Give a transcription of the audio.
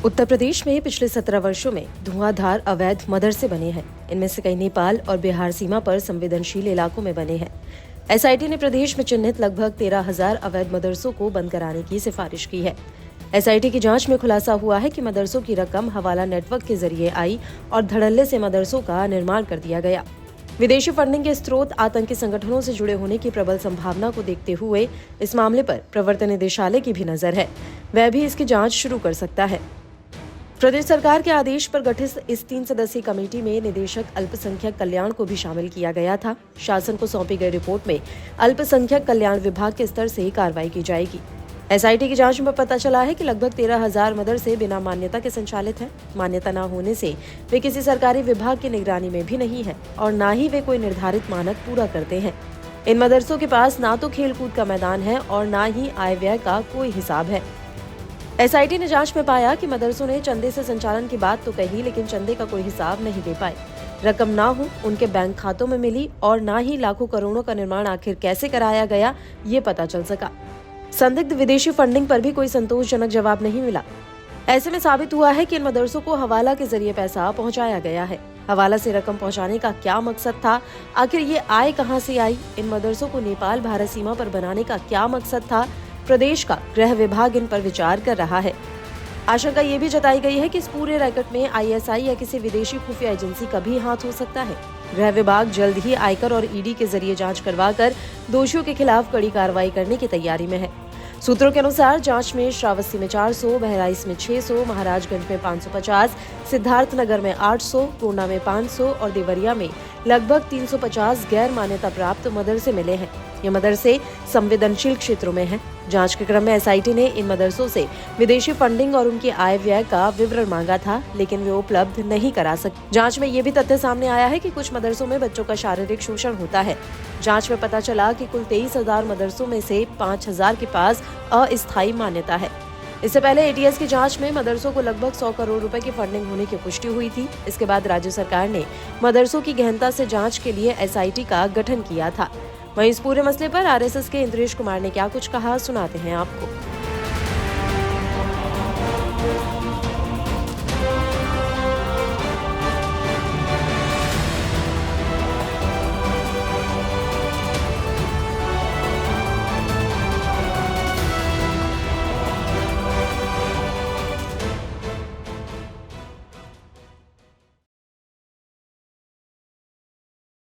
उत्तर प्रदेश में पिछले 17 वर्षों में धुआंधार अवैध मदरसे बने हैं। इनमें से कई नेपाल और बिहार सीमा पर संवेदनशील इलाकों में बने हैं। एसआईटी ने प्रदेश में चिन्हित लगभग 13,000 अवैध मदरसों को बंद कराने की सिफारिश की है। एसआईटी की जांच में खुलासा हुआ है कि मदरसों की रकम हवाला नेटवर्क के जरिए आई और धड़ल्ले से मदरसों का निर्माण कर दिया गया। विदेशी फंडिंग के स्रोत आतंकी संगठनों से जुड़े होने की प्रबल संभावना को देखते हुए इस मामले पर प्रवर्तन निदेशालय की भी नजर है। वह भी इसकी जांच शुरू कर सकता है। प्रदेश सरकार के आदेश पर गठित इस 3 सदस्यीय कमेटी में निदेशक अल्पसंख्यक कल्याण को भी शामिल किया गया था। शासन को सौंपी गई रिपोर्ट में अल्पसंख्यक कल्याण विभाग के स्तर से कार्रवाई की जाएगी। एसआईटी की जांच में पता चला है कि लगभग 13,000 मदरसे बिना मान्यता के संचालित हैं। मान्यता न होने से वे किसी सरकारी विभाग की निगरानी में भी नहीं है और न ही वे कोई निर्धारित मानक पूरा करते हैं। इन मदरसों के पास न तो खेलकूद का मैदान है और न ही आय व्यय का कोई हिसाब है। एसआईटी ने जांच में पाया कि मदरसों ने चंदे से संचालन की बात तो कही, लेकिन चंदे का कोई हिसाब नहीं दे पाए। रकम ना हो उनके बैंक खातों में मिली और ना ही लाखों करोड़ों का निर्माण आखिर कैसे कराया गया ये पता चल सका। संदिग्ध विदेशी फंडिंग पर भी कोई संतोषजनक जवाब नहीं मिला। ऐसे में साबित हुआ है कि इन मदरसों को हवाला के जरिए पैसा पहुंचाया गया है। हवाला से रकम पहुंचाने का क्या मकसद था? आखिर ये आय कहां से आई? इन मदरसों को नेपाल भारत सीमा पर बनाने का क्या मकसद था? प्रदेश का गृह विभाग इन पर विचार कर रहा है। आशंका ये भी जताई गई है कि इस पूरे रैकेट में आईएसआई या किसी विदेशी खुफिया एजेंसी का भी हाथ हो सकता है। गृह विभाग जल्द ही आयकर और ईडी के जरिए जांच करवाकर दोषियों के खिलाफ कड़ी कार्रवाई करने की तैयारी में है। सूत्रों के अनुसार जांच में श्रावस्ती में 400, बहराइच में 600, महाराजगंज में 550, सिद्धार्थनगर में 800, पूर्णा में 500 और देवरिया में लगभग 350 गैर मान्यता प्राप्त मदरसे मिले हैं। ये मदरसे संवेदनशील क्षेत्रों में हैं। जांच के क्रम में एसआईटी ने इन मदरसों से विदेशी फंडिंग और उनकी आय व्यय का विवरण मांगा था, लेकिन वे उपलब्ध नहीं करा सके। जांच में ये भी तथ्य सामने आया है कि कुछ मदरसों में बच्चों का शारीरिक शोषण होता है। जांच में पता चला कि कुल 23,000 मदरसों में से 5,000 के पास अस्थायी मान्यता है। इससे पहले एटीएस की जांच में मदरसों को लगभग 100 करोड़ रुपए की फंडिंग होने की पुष्टि हुई थी। इसके बाद राज्य सरकार ने मदरसों की गहनता से जांच के लिए एसआईटी का गठन किया था। वहीं इस पूरे मसले पर आरएसएस के इंद्रेश कुमार ने क्या कुछ कहा, सुनाते हैं आपको।